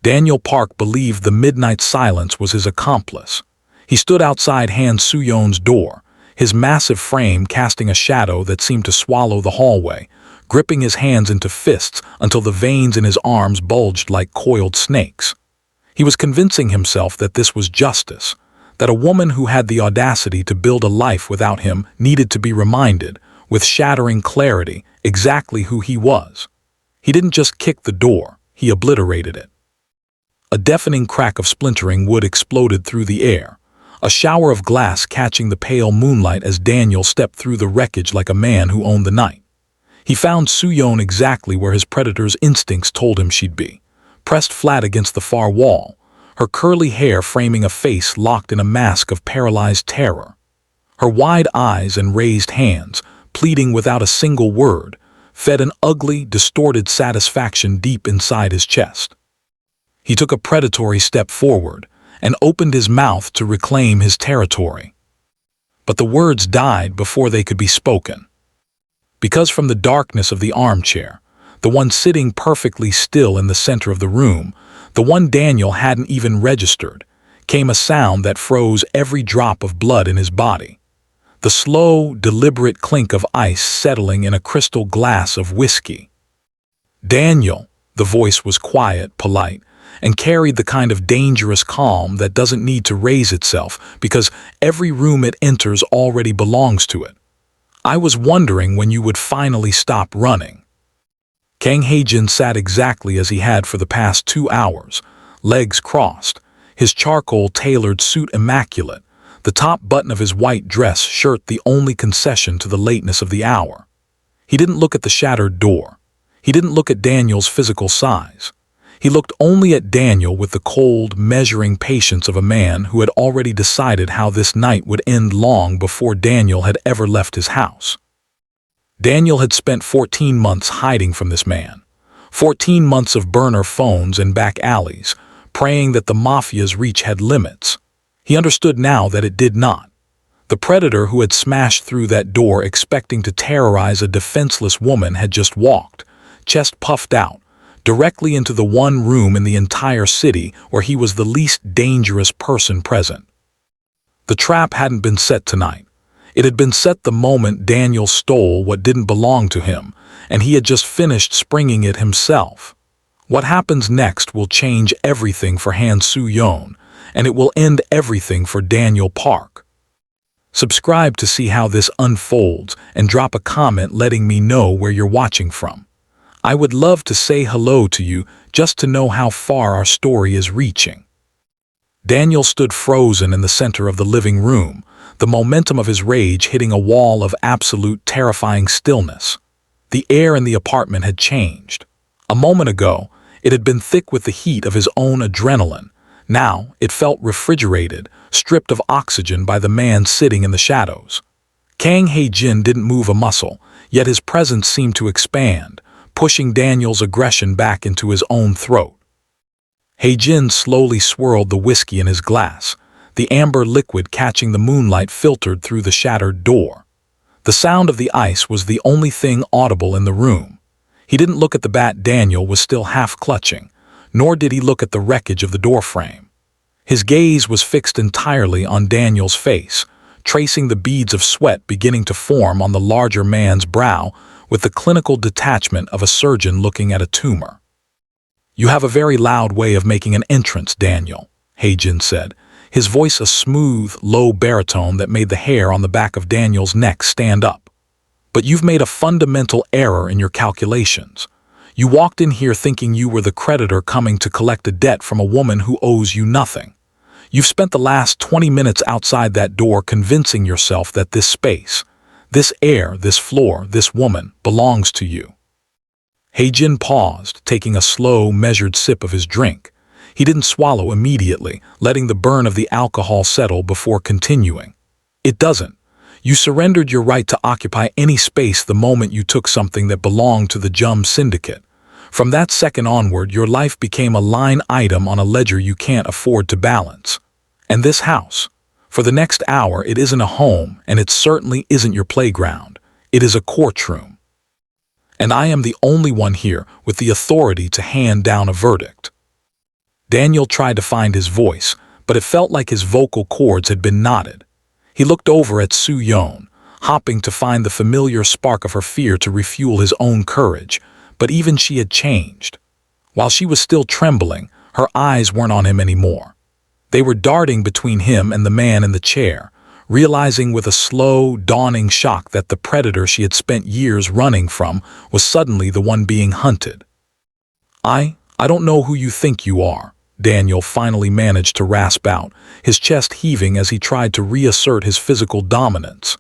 Daniel Park believed the midnight silence was his accomplice. He stood outside Han Soo-yeon's door, his massive frame casting a shadow that seemed to swallow the hallway, gripping his hands into fists until the veins in his arms bulged like coiled snakes. He was convincing himself that this was justice, that a woman who had the audacity to build a life without him needed to be reminded, with shattering clarity, exactly who he was. He didn't just kick the door, he obliterated it. A deafening crack of splintering wood exploded through the air, a shower of glass catching the pale moonlight as Daniel stepped through the wreckage like a man who owned the night. He found Soo-yeon exactly where his predator's instincts told him she'd be, pressed flat against the far wall, her curly hair framing a face locked in a mask of paralyzed terror. Her wide eyes and raised hands, pleading without a single word, fed an ugly, distorted satisfaction deep inside his chest. He took a predatory step forward and opened his mouth to reclaim his territory. But the words died before they could be spoken. Because from the darkness of the armchair, the one sitting perfectly still in the center of the room, the one Daniel hadn't even registered, came a sound that froze every drop of blood in his body. The slow, deliberate clink of ice settling in a crystal glass of whiskey. "Daniel," the voice was quiet, polite, and carried the kind of dangerous calm that doesn't need to raise itself because every room it enters already belongs to it. "I was wondering when you would finally stop running." Kang Hae-jin sat exactly as he had for the past 2 hours, legs crossed, his charcoal-tailored suit immaculate, the top button of his white dress shirt the only concession to the lateness of the hour. He didn't look at the shattered door. He didn't look at Daniel's physical size. He looked only at Daniel with the cold, measuring patience of a man who had already decided how this night would end long before Daniel had ever left his house. Daniel had spent 14 months hiding from this man, 14 months of burner phones and back alleys, praying that the Mafia's reach had limits. He understood now that it did not. The predator who had smashed through that door expecting to terrorize a defenseless woman had just walked, chest puffed out, directly into the one room in the entire city where he was the least dangerous person present. The trap hadn't been set tonight. It had been set the moment Daniel stole what didn't belong to him, and he had just finished springing it himself. What happens next will change everything for Han Soo-yeon, and it will end everything for Daniel Park. Subscribe to see how this unfolds and drop a comment letting me know where you're watching from. I would love to say hello to you just to know how far our story is reaching. Daniel stood frozen in the center of the living room, the momentum of his rage hitting a wall of absolute terrifying stillness. The air in the apartment had changed. A moment ago, it had been thick with the heat of his own adrenaline. Now, it felt refrigerated, stripped of oxygen by the man sitting in the shadows. Kang Hae-jin didn't move a muscle, yet his presence seemed to expand, pushing Daniel's aggression back into his own throat. Hae-jin slowly swirled the whiskey in his glass, the amber liquid catching the moonlight filtered through the shattered door. The sound of the ice was the only thing audible in the room. He didn't look at the bat Daniel was still half clutching, nor did he look at the wreckage of the doorframe. His gaze was fixed entirely on Daniel's face, tracing the beads of sweat beginning to form on the larger man's brow with the clinical detachment of a surgeon looking at a tumor. "You have a very loud way of making an entrance, Daniel," Hae-jin said, his voice a smooth, low baritone that made the hair on the back of Daniel's neck stand up. "But you've made a fundamental error in your calculations. You walked in here thinking you were the creditor coming to collect a debt from a woman who owes you nothing. You've spent the last 20 minutes outside that door convincing yourself that this space, this air, this floor, this woman belongs to you." Hae-jin paused, taking a slow, measured sip of his drink. He didn't swallow immediately, letting the burn of the alcohol settle before continuing. "It doesn't. You surrendered your right to occupy any space the moment you took something that belonged to the Jum Syndicate. From that second onward, your life became a line item on a ledger you can't afford to balance. And this house, for the next hour, it isn't a home, and it certainly isn't your playground. It is a courtroom. And I am the only one here with the authority to hand down a verdict." Daniel tried to find his voice, but it felt like his vocal cords had been knotted. He looked over at Soo-yeon, hoping to find the familiar spark of her fear to refuel his own courage, but even she had changed. While she was still trembling, her eyes weren't on him anymore. They were darting between him and the man in the chair, realizing with a slow, dawning shock that the predator she had spent years running from was suddenly the one being hunted. I don't know who you think you are," Daniel finally managed to rasp out, his chest heaving as he tried to reassert his physical dominance.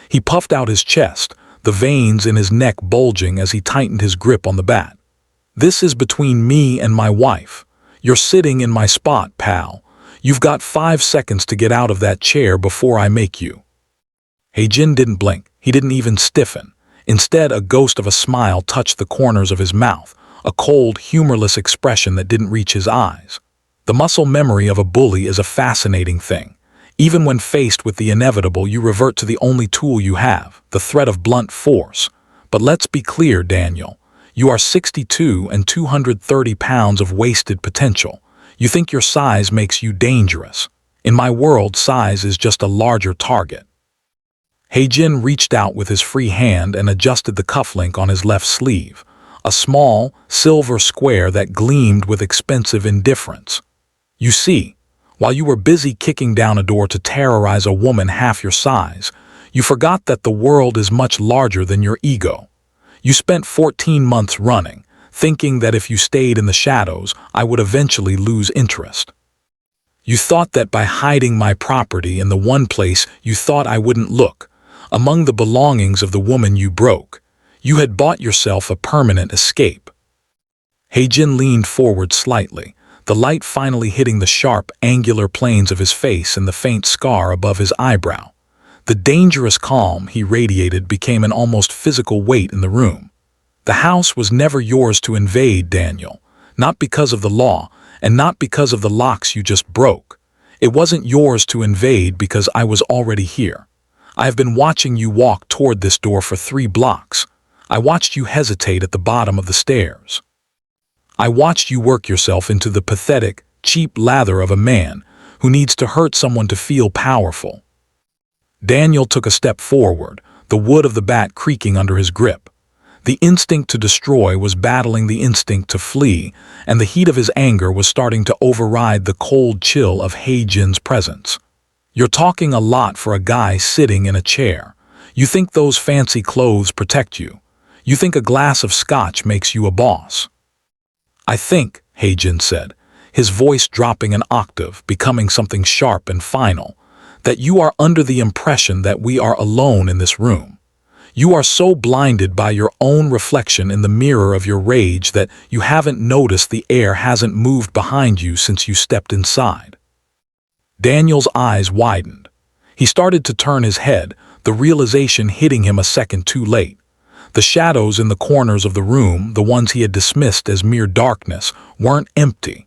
He puffed out his chest, the veins in his neck bulging as he tightened his grip on the bat. "This is between me and my wife. You're sitting in my spot, pal. You've got 5 seconds to get out of that chair before I make you." Hae-jin didn't blink. He didn't even stiffen. Instead, a ghost of a smile touched the corners of his mouth, a cold, humorless expression that didn't reach his eyes. The muscle memory of a bully is a fascinating thing. Even when faced with the inevitable, you revert to the only tool you have, the threat of blunt force. But let's be clear, Daniel. You are 62 and 230 pounds of wasted potential. You think your size makes you dangerous. In my world, size is just a larger target. Hae-jin reached out with his free hand and adjusted the cufflink on his left sleeve, a small, silver square that gleamed with expensive indifference. "You see, while you were busy kicking down a door to terrorize a woman half your size, you forgot that the world is much larger than your ego. You spent 14 months running, thinking that if you stayed in the shadows, I would eventually lose interest. You thought that by hiding my property in the one place you thought I wouldn't look, among the belongings of the woman you broke, you had bought yourself a permanent escape." Hae-jin leaned forward slightly, the light finally hitting the sharp, angular planes of his face and the faint scar above his eyebrow. The dangerous calm he radiated became an almost physical weight in the room. "The house was never yours to invade, Daniel, not because of the law, and not because of the locks you just broke. It wasn't yours to invade because I was already here. I have been watching you walk toward this door for 3 blocks. I watched you hesitate at the bottom of the stairs. I watched you work yourself into the pathetic, cheap lather of a man who needs to hurt someone to feel powerful." Daniel took a step forward, the wood of the bat creaking under his grip. The instinct to destroy was battling the instinct to flee, and the heat of his anger was starting to override the cold chill of Hae-jin's presence. "You're talking a lot for a guy sitting in a chair. You think those fancy clothes protect you. You think a glass of scotch makes you a boss." "I think," Hae-jin said, his voice dropping an octave, becoming something sharp and final, "that you are under the impression that we are alone in this room. You are so blinded by your own reflection in the mirror of your rage that you haven't noticed the air hasn't moved behind you since you stepped inside." Daniel's eyes widened. He started to turn his head, the realization hitting him a second too late. The shadows in the corners of the room, the ones he had dismissed as mere darkness, weren't empty.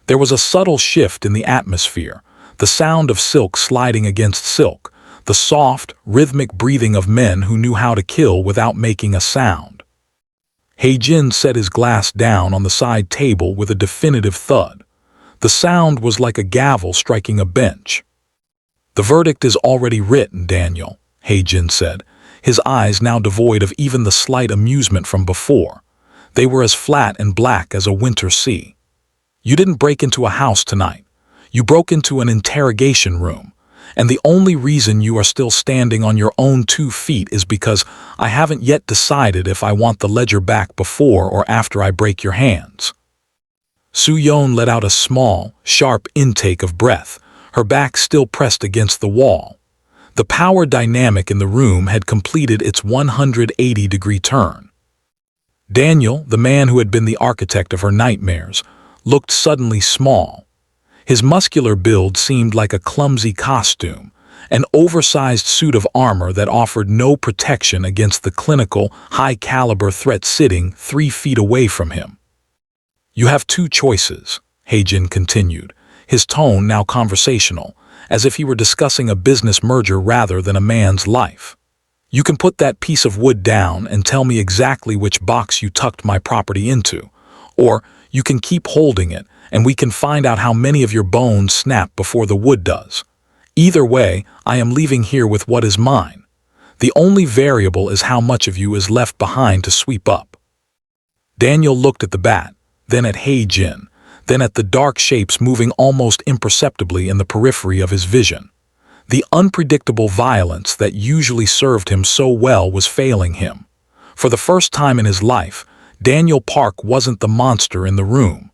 There was a subtle shift in the atmosphere, the sound of silk sliding against silk, the soft, rhythmic breathing of men who knew how to kill without making a sound. Hae-jin set his glass down on the side table with a definitive thud. The sound was like a gavel striking a bench. "The verdict is already written, Daniel," Hae-jin said, his eyes now devoid of even the slight amusement from before. They were as flat and black as a winter sea. "You didn't break into a house tonight. You broke into an interrogation room. And the only reason you are still standing on your own 2 feet is because I haven't yet decided if I want the ledger back before or after I break your hands." Soo-yeon let out a small, sharp intake of breath, her back still pressed against the wall. The power dynamic in the room had completed its 180-degree turn. Daniel, the man who had been the architect of her nightmares, looked suddenly small. His muscular build seemed like a clumsy costume, an oversized suit of armor that offered no protection against the clinical, high-caliber threat sitting 3 feet away from him. "You have 2 choices," Hae-jin continued, his tone now conversational, as if he were discussing a business merger rather than a man's life. "You can put that piece of wood down and tell me exactly which box you tucked my property into, or you can keep holding it and we can find out how many of your bones snap before the wood does. Either way, I am leaving here with what is mine. The only variable is how much of you is left behind to sweep up." Daniel looked at the bat, then at Hae-jin, then at the dark shapes moving almost imperceptibly in the periphery of his vision. The unpredictable violence that usually served him so well was failing him. For the first time in his life, Daniel Park wasn't the monster in the room.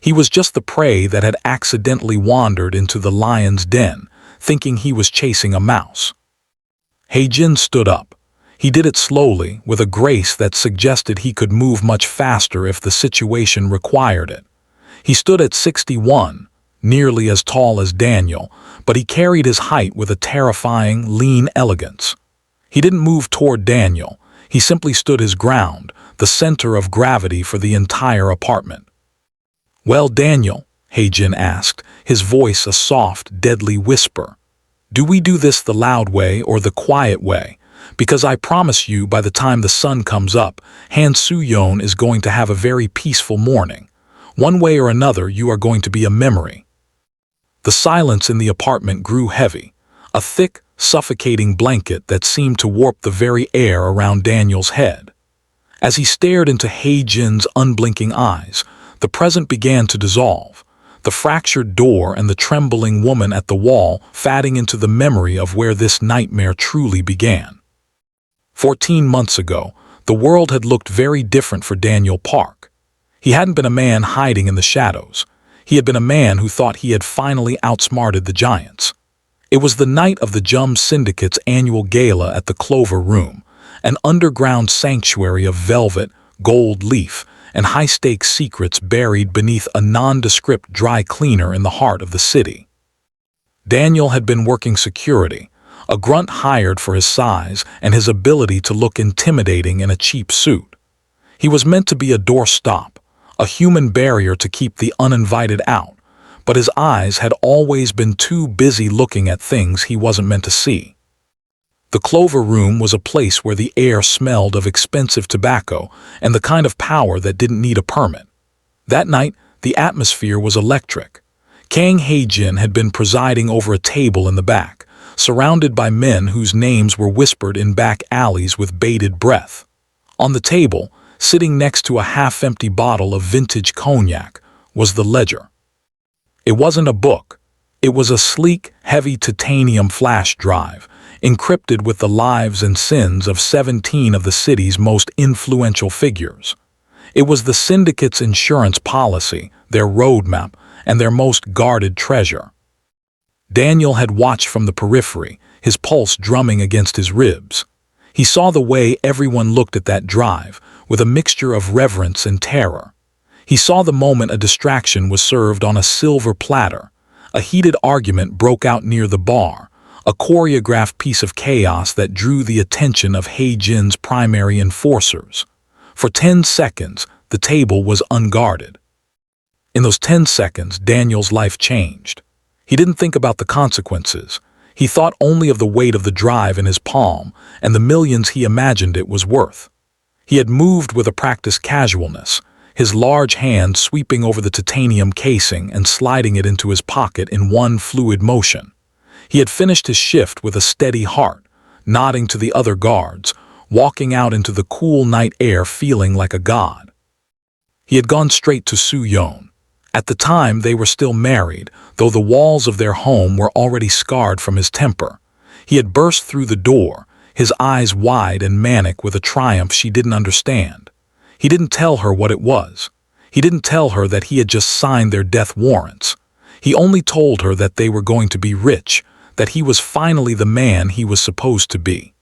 He was just the prey that had accidentally wandered into the lion's den, thinking he was chasing a mouse. Hae-jin stood up. He did it slowly, with a grace that suggested he could move much faster if the situation required it. He stood at 61, nearly as tall as Daniel, but he carried his height with a terrifying, lean elegance. He didn't move toward Daniel. He simply stood his ground, the center of gravity for the entire apartment. "Well, Daniel," Hae-jin asked, his voice a soft, deadly whisper, "do we do this the loud way or the quiet way? Because I promise you, by the time the sun comes up, Han Soo-yeon is going to have a very peaceful morning. One way or another, you are going to be a memory." The silence in the apartment grew heavy, a thick, suffocating blanket that seemed to warp the very air around Daniel's head. As he stared into Hae-jin's unblinking eyes, the present began to dissolve, the fractured door and the trembling woman at the wall fading into the memory of where this nightmare truly began. 14 months ago, the world had looked very different for Daniel Park. He hadn't been a man hiding in the shadows. He had been a man who thought he had finally outsmarted the giants. It was the night of the Jum Syndicate's annual gala at the Clover Room, an underground sanctuary of velvet, gold leaf, and high-stakes secrets buried beneath a nondescript dry cleaner in the heart of the city. Daniel had been working security, a grunt hired for his size and his ability to look intimidating in a cheap suit. He was meant to be a doorstop, a human barrier to keep the uninvited out, but his eyes had always been too busy looking at things he wasn't meant to see. The Clover Room was a place where the air smelled of expensive tobacco and the kind of power that didn't need a permit. That night, the atmosphere was electric. Kang Hae-jin had been presiding over a table in the back, surrounded by men whose names were whispered in back alleys with bated breath. On the table, sitting next to a half-empty bottle of vintage cognac, was the ledger. It wasn't a book. It was a sleek, heavy titanium flash drive, encrypted with the lives and sins of 17 of the city's most influential figures. It was the syndicate's insurance policy, their roadmap, and their most guarded treasure. Daniel had watched from the periphery, his pulse drumming against his ribs. He saw the way everyone looked at that drive, with a mixture of reverence and terror. He saw the moment a distraction was served on a silver platter. A heated argument broke out near the bar, a choreographed piece of chaos that drew the attention of Hae-jin's primary enforcers. For 10 seconds, the table was unguarded. In those 10 seconds, Daniel's life changed. He didn't think about the consequences. He thought only of the weight of the drive in his palm and the millions he imagined it was worth. He had moved with a practiced casualness, his large hand sweeping over the titanium casing and sliding it into his pocket in one fluid motion. He had finished his shift with a steady heart, nodding to the other guards, walking out into the cool night air feeling like a god. He had gone straight to Soo-yeon. At the time, they were still married, though the walls of their home were already scarred from his temper. He had burst through the door, his eyes wide and manic with a triumph she didn't understand. He didn't tell her what it was. He didn't tell her that he had just signed their death warrants. He only told her that they were going to be rich, that he was finally the man he was supposed to be.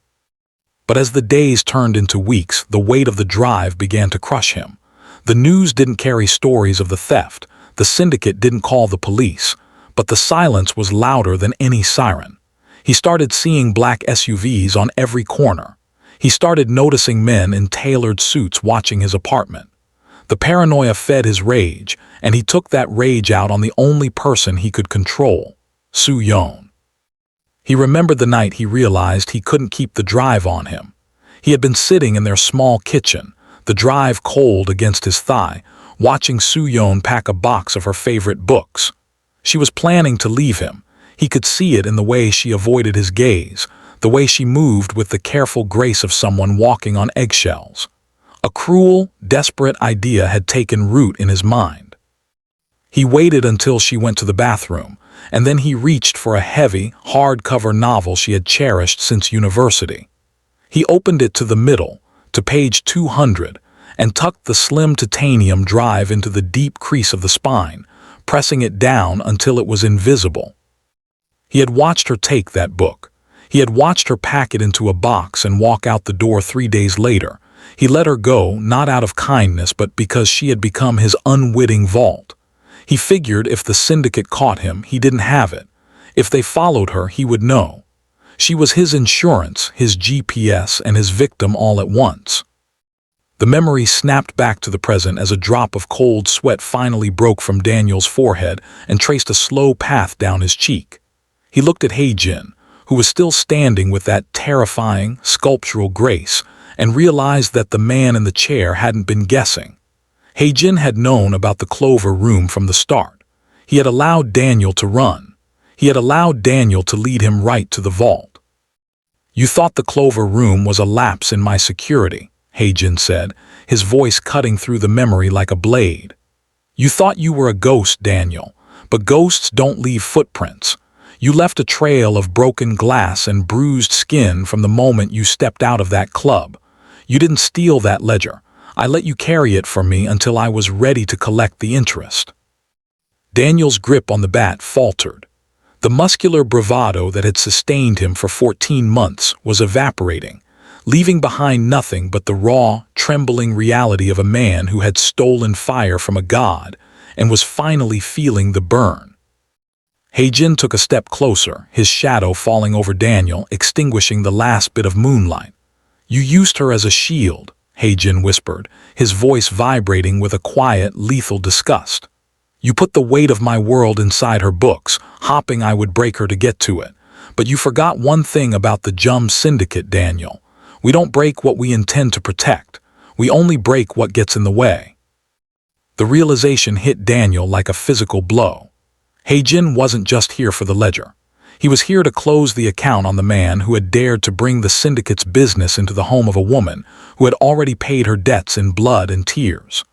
But as the days turned into weeks, the weight of the drive began to crush him. The news didn't carry stories of the theft. The syndicate didn't call the police, but the silence was louder than any siren. He started seeing black SUVs on every corner. He started noticing men in tailored suits watching his apartment. The paranoia fed his rage, and he took that rage out on the only person he could control, Soo-yeon. He remembered the night he realized he couldn't keep the drive on him. He had been sitting in their small kitchen, the drive cold against his thigh, watching Soo-yeon pack a box of her favorite books. She was planning to leave him. He could see it in the way she avoided his gaze, the way she moved with the careful grace of someone walking on eggshells. A cruel, desperate idea had taken root in his mind. He waited until she went to the bathroom, and then he reached for a heavy, hardcover novel she had cherished since university. He opened it to the middle, to page 200, and tucked the slim titanium drive into the deep crease of the spine, pressing it down until it was invisible. He had watched her take that book. He had watched her pack it into a box and walk out the door 3 days later. He let her go, not out of kindness, but because she had become his unwitting vault. He figured if the syndicate caught him, he didn't have it. If they followed her, he would know. She was his insurance, his GPS, and his victim all at once. The memory snapped back to the present as a drop of cold sweat finally broke from Daniel's forehead and traced a slow path down his cheek. He looked at Hae-jin, who was still standing with that terrifying, sculptural grace, and realized that the man in the chair hadn't been guessing. Hae-jin had known about the Clover Room from the start. He had allowed Daniel to run. He had allowed Daniel to lead him right to the vault. "You thought the Clover Room was a lapse in my security," Hae-jin said, his voice cutting through the memory like a blade. "You thought you were a ghost, Daniel, but ghosts don't leave footprints. You left a trail of broken glass and bruised skin from the moment you stepped out of that club. You didn't steal that ledger. I let you carry it for me until I was ready to collect the interest." Daniel's grip on the bat faltered. The muscular bravado that had sustained him for 14 months was evaporating, leaving behind nothing but the raw, trembling reality of a man who had stolen fire from a god and was finally feeling the burn. Hae-jin took a step closer, his shadow falling over Daniel, extinguishing the last bit of moonlight. "You used her as a shield," Hae-jin whispered, his voice vibrating with a quiet, lethal disgust. "You put the weight of my world inside her books, hoping I would break her to get to it. But you forgot one thing about the Jum Syndicate, Daniel. We don't break what we intend to protect. We only break what gets in the way." The realization hit Daniel like a physical blow. Hae-jin wasn't just here for the ledger. He was here to close the account on the man who had dared to bring the syndicate's business into the home of a woman who had already paid her debts in blood and tears.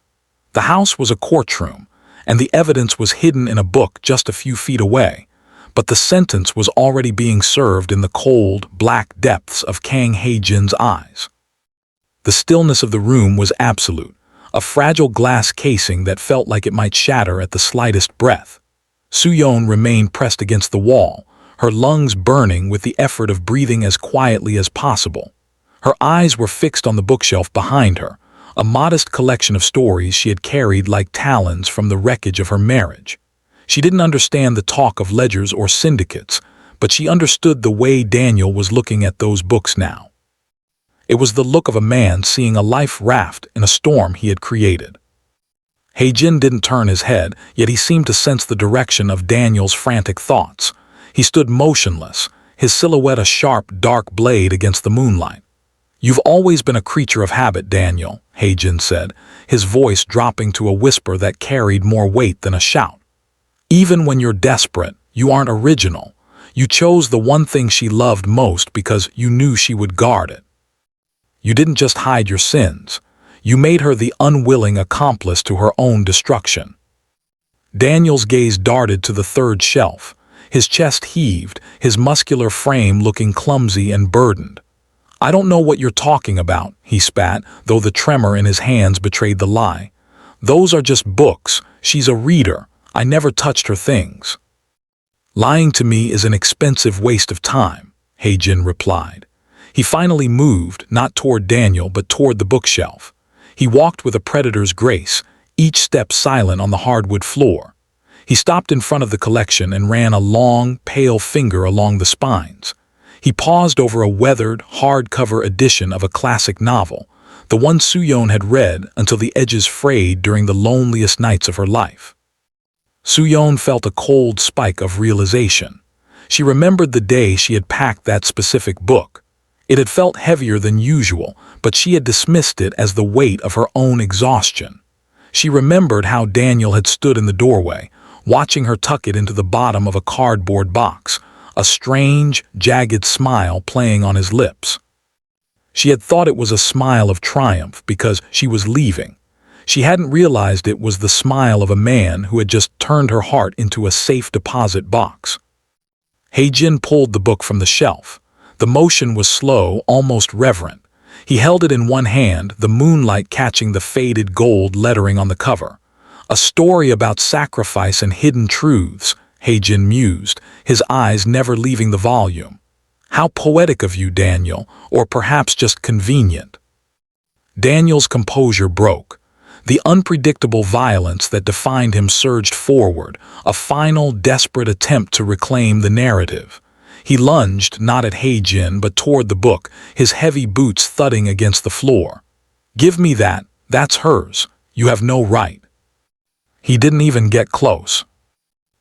The house was a courtroom, and the evidence was hidden in a book just a few feet away, but the sentence was already being served in the cold, black depths of Kang Hae-jin's eyes. The stillness of the room was absolute, a fragile glass casing that felt like it might shatter at the slightest breath. Soo-yeon remained pressed against the wall, her lungs burning with the effort of breathing as quietly as possible. Her eyes were fixed on the bookshelf behind her, a modest collection of stories she had carried like talons from the wreckage of her marriage. She didn't understand the talk of ledgers or syndicates, but she understood the way Daniel was looking at those books now. It was the look of a man seeing a life raft in a storm he had created. Hae-jin didn't turn his head, yet he seemed to sense the direction of Daniel's frantic thoughts. He stood motionless, his silhouette a sharp, dark blade against the moonlight. "You've always been a creature of habit, Daniel," Hae-jin said, his voice dropping to a whisper that carried more weight than a shout. "Even when you're desperate, you aren't original. You chose the one thing she loved most because you knew she would guard it. You didn't just hide your sins. You made her the unwilling accomplice to her own destruction." Daniel's gaze darted to the third shelf. His chest heaved, his muscular frame looking clumsy and burdened. "I don't know what you're talking about," he spat, though the tremor in his hands betrayed the lie. "Those are just books. She's a reader. I never touched her things." "Lying to me is an expensive waste of time," Hae-jin replied. He finally moved, not toward Daniel, but toward the bookshelf. He walked with a predator's grace, each step silent on the hardwood floor. He stopped in front of the collection and ran a long, pale finger along the spines. He paused over a weathered, hardcover edition of a classic novel, the one Soo-yeon had read until the edges frayed during the loneliest nights of her life. Soo-yeon felt a cold spike of realization. She remembered the day she had packed that specific book. It had felt heavier than usual, but she had dismissed it as the weight of her own exhaustion. She remembered how Daniel had stood in the doorway, watching her tuck it into the bottom of a cardboard box, a strange, jagged smile playing on his lips. She had thought it was a smile of triumph because she was leaving. She hadn't realized it was the smile of a man who had just turned her heart into a safe deposit box. Hae-jin pulled the book from the shelf. The motion was slow, almost reverent. He held it in one hand, the moonlight catching the faded gold lettering on the cover. A story about sacrifice and hidden truths, Hae-jin mused, his eyes never leaving the volume. How poetic of you, Daniel, or perhaps just convenient. Daniel's composure broke. The unpredictable violence that defined him surged forward, a final, desperate attempt to reclaim the narrative. He lunged, not at Hae-jin, but toward the book, his heavy boots thudding against the floor. "Give me that. That's hers. You have no right." He didn't even get close.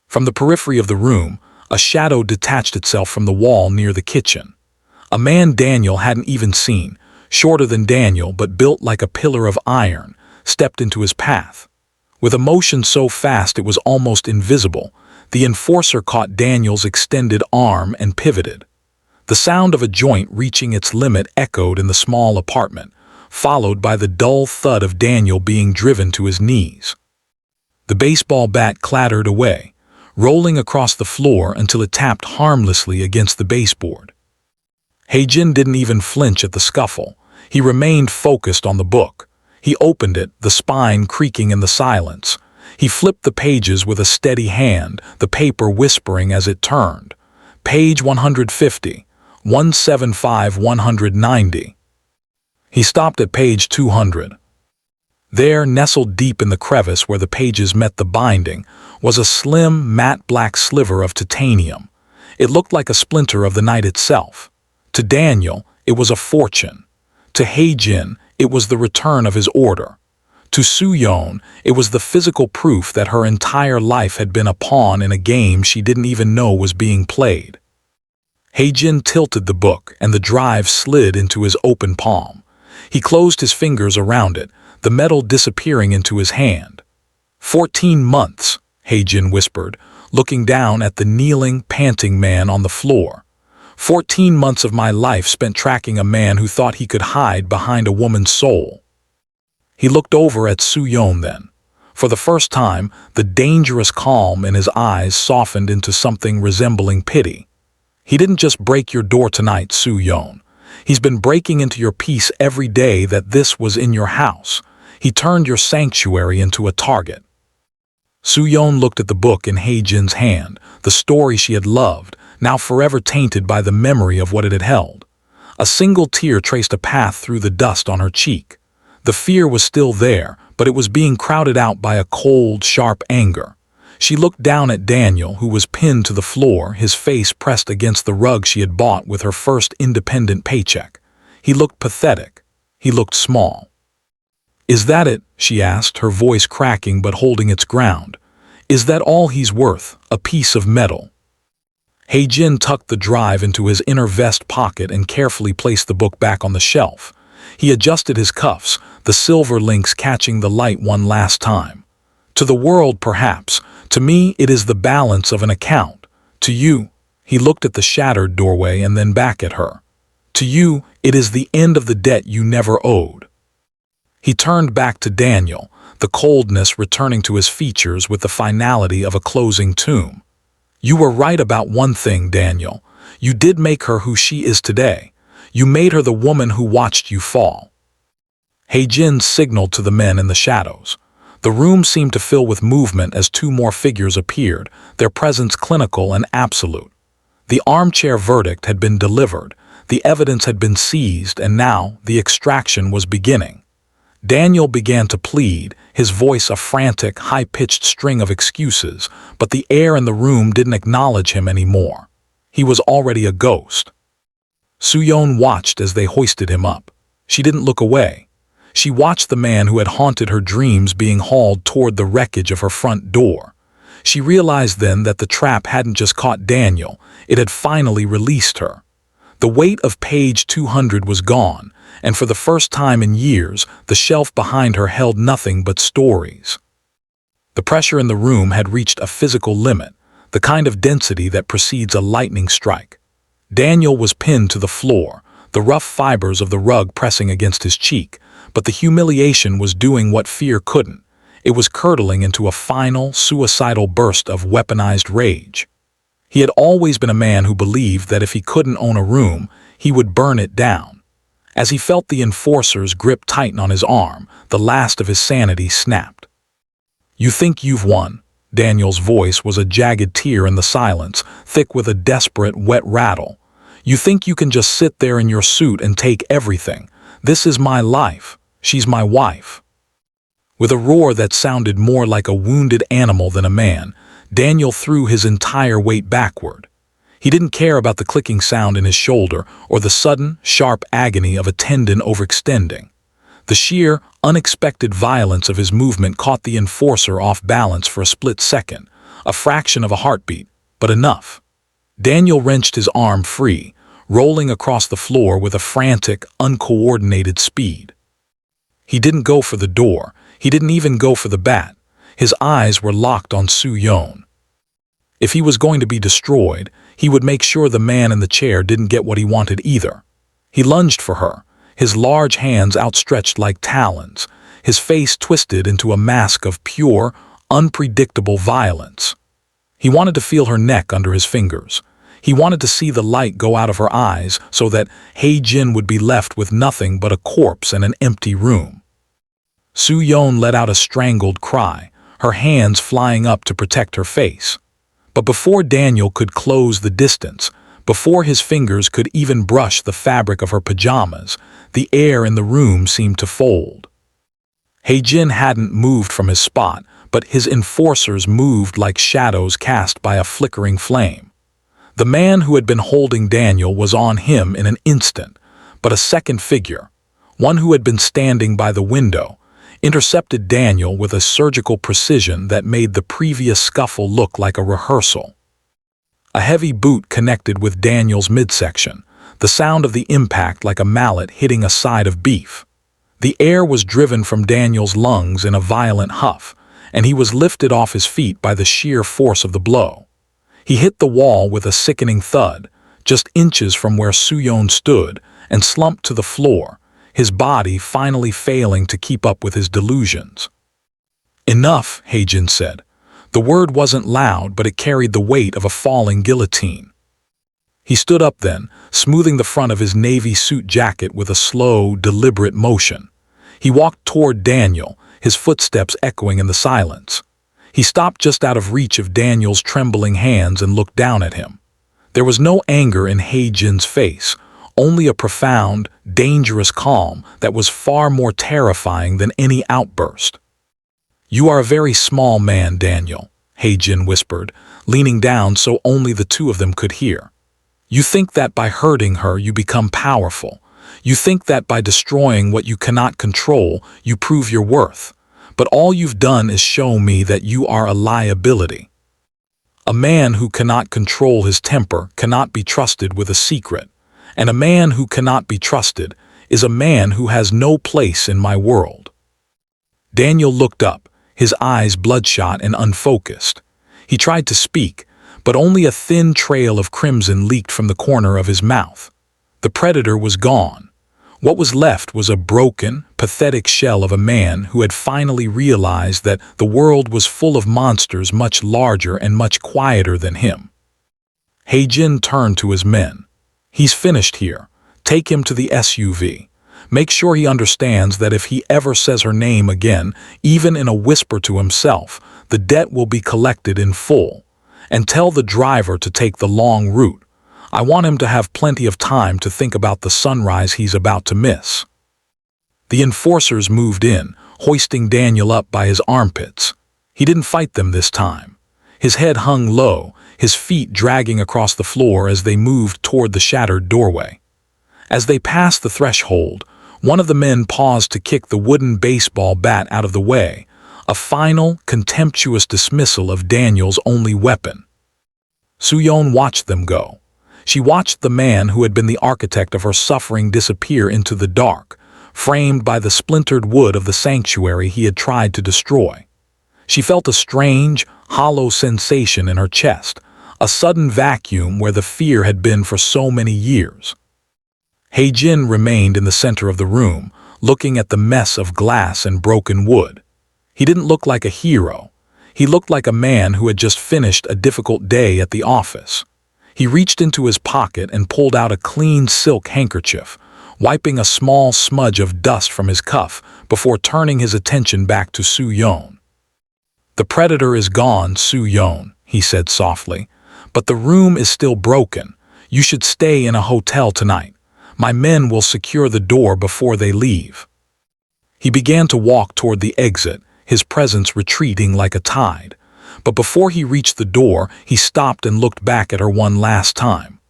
From the periphery of the room, a shadow detached itself from the wall near the kitchen. A man Daniel hadn't even seen, shorter than Daniel but built like a pillar of iron, stepped into his path. With a motion so fast it was almost invisible, the enforcer caught Daniel's extended arm and pivoted. The sound of a joint reaching its limit echoed in the small apartment, followed by the dull thud of Daniel being driven to his knees. The baseball bat clattered away, rolling across the floor until it tapped harmlessly against the baseboard. Hae-jin didn't even flinch at the scuffle. He remained focused on the book. He opened it, the spine creaking in the silence. He flipped the pages with a steady hand, the paper whispering as it turned. Page 150, 175, 190. He stopped at page 200. There, nestled deep in the crevice where the pages met the binding, was a slim, matte black sliver of titanium. It looked like a splinter of the night itself. To Daniel, it was a fortune. To Hae-jin, it was the return of his order. To Soo-yeon, it was the physical proof that her entire life had been a pawn in a game she didn't even know was being played. Hae-jin tilted the book, and the drive slid into his open palm. He closed his fingers around it, the metal disappearing into his hand. 14 months, Hae-jin whispered, looking down at the kneeling, panting man on the floor. 14 months of my life spent tracking a man who thought he could hide behind a woman's soul. He looked over at Soo-yeon then. For the first time, the dangerous calm in his eyes softened into something resembling pity. He didn't just break your door tonight, Soo-yeon. He's been breaking into your peace every day that this was in your house. He turned your sanctuary into a target. Soo-yeon looked at the book in Hae-jin's hand, the story she had loved, now forever tainted by the memory of what it had held. A single tear traced a path through the dust on her cheek. The fear was still there, but it was being crowded out by a cold, sharp anger. She looked down at Daniel, who was pinned to the floor, his face pressed against the rug she had bought with her first independent paycheck. He looked pathetic. He looked small. "Is that it?" she asked, her voice cracking but holding its ground. "Is that all he's worth, a piece of metal?" Hae-jin tucked the drive into his inner vest pocket and carefully placed the book back on the shelf. He adjusted his cuffs, the silver links catching the light one last time. "To the world, perhaps. To me, it is the balance of an account. To you," he looked at the shattered doorway and then back at her. "To you, it is the end of the debt you never owed." He turned back to Daniel, the coldness returning to his features with the finality of a closing tomb. "You were right about one thing, Daniel. You did make her who she is today. You made her the woman who watched you fall." Hae-jin signaled to the men in the shadows. The room seemed to fill with movement as two more figures appeared, their presence clinical and absolute. The armchair verdict had been delivered, the evidence had been seized, and now the extraction was beginning. Daniel began to plead, his voice a frantic, high-pitched string of excuses, but the air in the room didn't acknowledge him anymore. He was already a ghost. Soo-yeon watched as they hoisted him up. She didn't look away. She watched the man who had haunted her dreams being hauled toward the wreckage of her front door. She realized then that the trap hadn't just caught Daniel, it had finally released her. The weight of page 200 was gone, and for the first time in years, the shelf behind her held nothing but stories. The pressure in the room had reached a physical limit, the kind of density that precedes a lightning strike. Daniel was pinned to the floor, the rough fibers of the rug pressing against his cheek, but the humiliation was doing what fear couldn't. It was curdling into a final, suicidal burst of weaponized rage. He had always been a man who believed that if he couldn't own a room, he would burn it down. As he felt the enforcer's grip tighten on his arm, the last of his sanity snapped. "You think you've won." Daniel's voice was a jagged tear in the silence, thick with a desperate, wet rattle. "You think you can just sit there in your suit and take everything. This is my life. She's my wife." With a roar that sounded more like a wounded animal than a man, Daniel threw his entire weight backward. He didn't care about the clicking sound in his shoulder or the sudden, sharp agony of a tendon overextending. The sheer, unexpected violence of his movement caught the enforcer off balance for a split second, a fraction of a heartbeat, but enough. Daniel wrenched his arm free, rolling across the floor with a frantic, uncoordinated speed. He didn't go for the door. He didn't even go for the bat. His eyes were locked on Soo-yeon. If he was going to be destroyed, he would make sure the man in the chair didn't get what he wanted either. He lunged for her, his large hands outstretched like talons, his face twisted into a mask of pure, unpredictable violence. He wanted to feel her neck under his fingers. He wanted to see the light go out of her eyes so that Hae-jin would be left with nothing but a corpse and an empty room. Soo-yeon let out a strangled cry, her hands flying up to protect her face. But before Daniel could close the distance, before his fingers could even brush the fabric of her pajamas, the air in the room seemed to fold. Hae-jin hadn't moved from his spot, but his enforcers moved like shadows cast by a flickering flame. The man who had been holding Daniel was on him in an instant, but a second figure, one who had been standing by the window, intercepted Daniel with a surgical precision that made the previous scuffle look like a rehearsal. A heavy boot connected with Daniel's midsection, the sound of the impact like a mallet hitting a side of beef. The air was driven from Daniel's lungs in a violent huff, and he was lifted off his feet by the sheer force of the blow. He hit the wall with a sickening thud, just inches from where Soo-yeon stood, and slumped to the floor, his body finally failing to keep up with his delusions. "Enough," Hae-jin said. The word wasn't loud, but it carried the weight of a falling guillotine. He stood up then, smoothing the front of his navy suit jacket with a slow, deliberate motion. He walked toward Daniel, his footsteps echoing in the silence. He stopped just out of reach of Daniel's trembling hands and looked down at him. There was no anger in Hae-jin's face, only a profound, dangerous calm that was far more terrifying than any outburst. "You are a very small man, Daniel," Hae-jin whispered, leaning down so only the two of them could hear. "You think that by hurting her you become powerful. You think that by destroying what you cannot control you prove your worth. But all you've done is show me that you are a liability. A man who cannot control his temper cannot be trusted with a secret. And a man who cannot be trusted is a man who has no place in my world." Daniel looked up, his eyes bloodshot and unfocused. He tried to speak, but only a thin trail of crimson leaked from the corner of his mouth. The predator was gone. What was left was a broken, pathetic shell of a man who had finally realized that the world was full of monsters much larger and much quieter than him. Hae-jin turned to his men. "He's finished here. Take him to the SUV. Make sure he understands that if he ever says her name again, even in a whisper to himself, the debt will be collected in full. And tell the driver to take the long route. I want him to have plenty of time to think about the sunrise he's about to miss." The enforcers moved in, hoisting Daniel up by his armpits. He didn't fight them this time. His head hung low, his feet dragging across the floor as they moved toward the shattered doorway. As they passed the threshold, one of the men paused to kick the wooden baseball bat out of the way, a final, contemptuous dismissal of Daniel's only weapon. Soo-yeon watched them go. She watched the man who had been the architect of her suffering disappear into the dark, framed by the splintered wood of the sanctuary he had tried to destroy. She felt a strange, hollow sensation in her chest, a sudden vacuum where the fear had been for so many years. Hae-jin remained in the center of the room, looking at the mess of glass and broken wood. He didn't look like a hero. He looked like a man who had just finished a difficult day at the office. He reached into his pocket and pulled out a clean silk handkerchief, wiping a small smudge of dust from his cuff before turning his attention back to Soo-yeon. "The predator is gone, Soo-yeon," he said softly, "but the room is still broken. You should stay in a hotel tonight. My men will secure the door before they leave." He began to walk toward the exit, his presence retreating like a tide. But before he reached the door, he stopped and looked back at her one last time.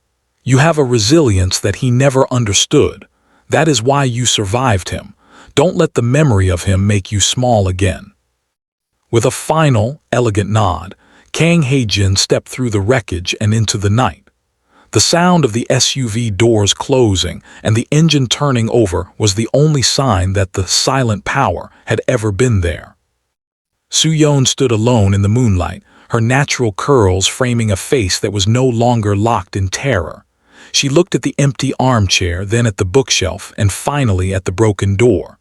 "You have a resilience that he never understood. That is why you survived him. Don't let the memory of him make you small again." With a final, elegant nod, Kang Hae-jin stepped through the wreckage and into the night. The sound of the SUV doors closing and the engine turning over was the only sign that the silent power had ever been there. Soo-yeon stood alone in the moonlight, her natural curls framing a face that was no longer locked in terror. She looked at the empty armchair, then at the bookshelf, and finally at the broken door.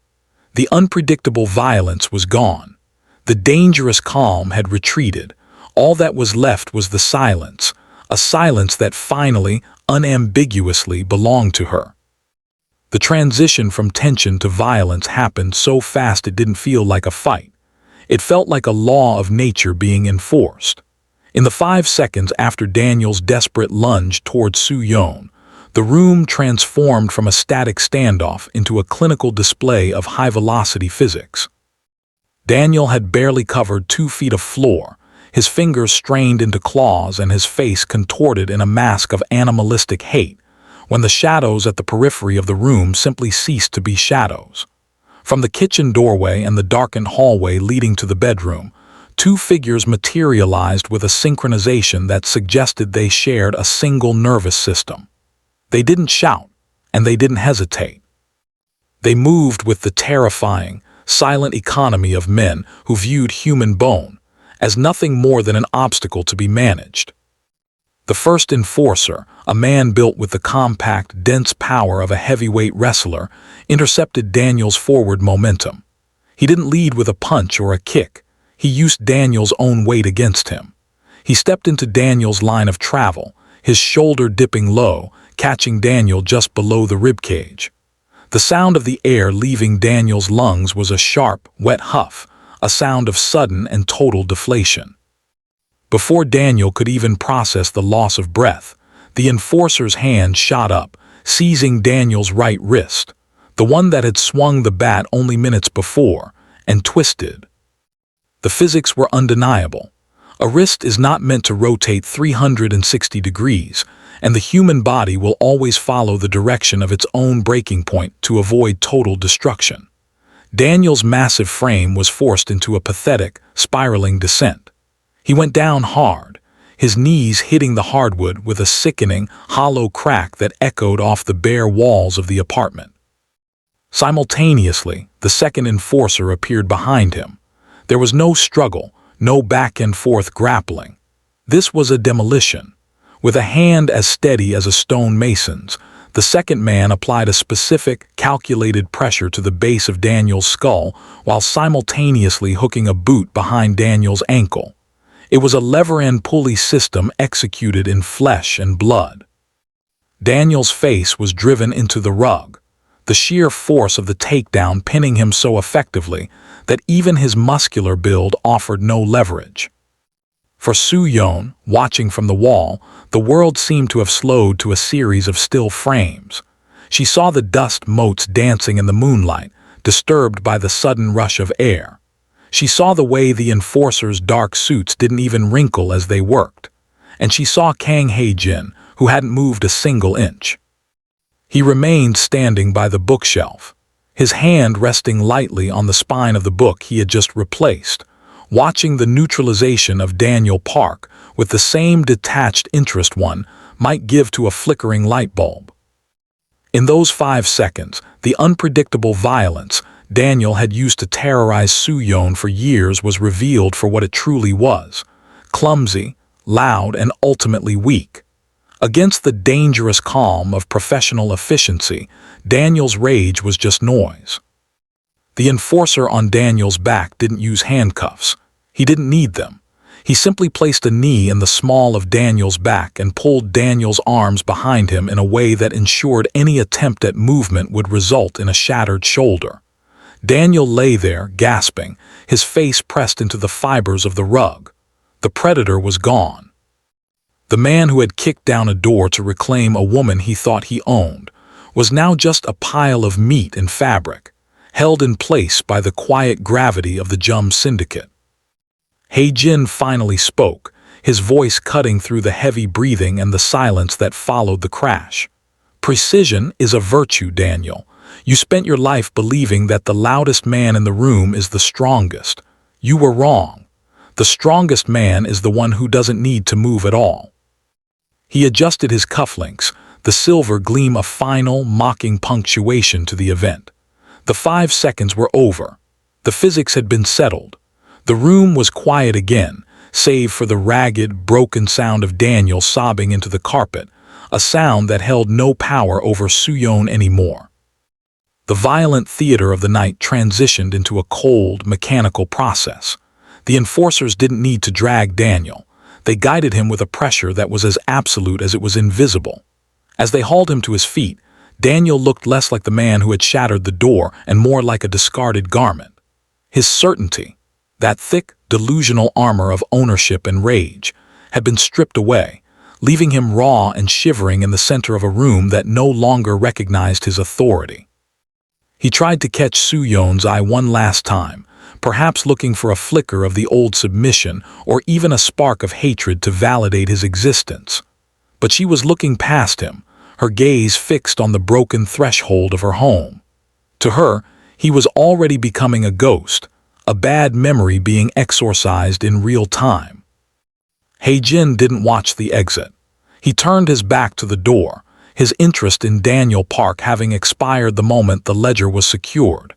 The unpredictable violence was gone. The dangerous calm had retreated. All that was left was the silence, a silence that finally, unambiguously belonged to her. The transition from tension to violence happened so fast it didn't feel like a fight. It felt like a law of nature being enforced. In the 5 seconds after Daniel's desperate lunge toward Soo-yeon, the room transformed from a static standoff into a clinical display of high-velocity physics. Daniel had barely covered 2 feet of floor, his fingers strained into claws and his face contorted in a mask of animalistic hate, when the shadows at the periphery of the room simply ceased to be shadows. From the kitchen doorway and the darkened hallway leading to the bedroom, 2 figures materialized with a synchronization that suggested they shared a single nervous system. They didn't shout, and they didn't hesitate. They moved with the terrifying, silent economy of men who viewed human bone as nothing more than an obstacle to be managed. The first enforcer, a man built with the compact, dense power of a heavyweight wrestler, intercepted Daniel's forward momentum. He didn't lead with a punch or a kick. He used Daniel's own weight against him. He stepped into Daniel's line of travel, his shoulder dipping low, catching Daniel just below the ribcage. The sound of the air leaving Daniel's lungs was a sharp, wet huff, a sound of sudden and total deflation. Before Daniel could even process the loss of breath, the enforcer's hand shot up, seizing Daniel's right wrist, the one that had swung the bat only minutes before, and twisted. The physics were undeniable. A wrist is not meant to rotate 360 degrees, and the human body will always follow the direction of its own breaking point to avoid total destruction. Daniel's massive frame was forced into a pathetic, spiraling descent. He went down hard, his knees hitting the hardwood with a sickening, hollow crack that echoed off the bare walls of the apartment. Simultaneously, the second enforcer appeared behind him. There was no struggle, no back-and-forth grappling. This was a demolition. With a hand as steady as a stone mason's, the second man applied a specific, calculated pressure to the base of Daniel's skull while simultaneously hooking a boot behind Daniel's ankle. It was a lever-and-pulley system executed in flesh and blood. Daniel's face was driven into the rug, the sheer force of the takedown pinning him so effectively that even his muscular build offered no leverage. For Soo-yeon, watching from the wall, the world seemed to have slowed to a series of still frames. She saw the dust motes dancing in the moonlight, disturbed by the sudden rush of air. She saw the way the enforcers' dark suits didn't even wrinkle as they worked. And she saw Kang Hae-jin, who hadn't moved a single inch. He remained standing by the bookshelf, his hand resting lightly on the spine of the book he had just replaced, watching the neutralization of Daniel Park with the same detached interest one might give to a flickering light bulb. In those 5 seconds, the unpredictable violence Daniel had used to terrorize Soo-yeon for years was revealed for what it truly was: clumsy, loud, and ultimately weak. Against the dangerous calm of professional efficiency, Daniel's rage was just noise. The enforcer on Daniel's back didn't use handcuffs. He didn't need them. He simply placed a knee in the small of Daniel's back and pulled Daniel's arms behind him in a way that ensured any attempt at movement would result in a shattered shoulder. Daniel lay there, gasping, his face pressed into the fibers of the rug. The predator was gone. The man who had kicked down a door to reclaim a woman he thought he owned was now just a pile of meat and fabric, held in place by the quiet gravity of the Jum Syndicate. Hae-jin finally spoke, his voice cutting through the heavy breathing and the silence that followed the crash. "Precision is a virtue, Daniel. You spent your life believing that the loudest man in the room is the strongest. You were wrong. The strongest man is the one who doesn't need to move at all." He adjusted his cufflinks, the silver gleam a final, mocking punctuation to the event. The 5 seconds were over. The physics had been settled. The room was quiet again, save for the ragged, broken sound of Daniel sobbing into the carpet, a sound that held no power over Soo-yeon anymore. The violent theater of the night transitioned into a cold, mechanical process. The enforcers didn't need to drag Daniel. They guided him with a pressure that was as absolute as it was invisible. As they hauled him to his feet, Daniel looked less like the man who had shattered the door and more like a discarded garment. His certainty, that thick, delusional armor of ownership and rage, had been stripped away, leaving him raw and shivering in the center of a room that no longer recognized his authority. He tried to catch Soo-yeon's eye one last time, perhaps looking for a flicker of the old submission or even a spark of hatred to validate his existence. But she was looking past him, her gaze fixed on the broken threshold of her home. To her, he was already becoming a ghost, a bad memory being exorcised in real time. Hae-jin didn't watch the exit. He turned his back to the door, his interest in Daniel Park having expired the moment the ledger was secured.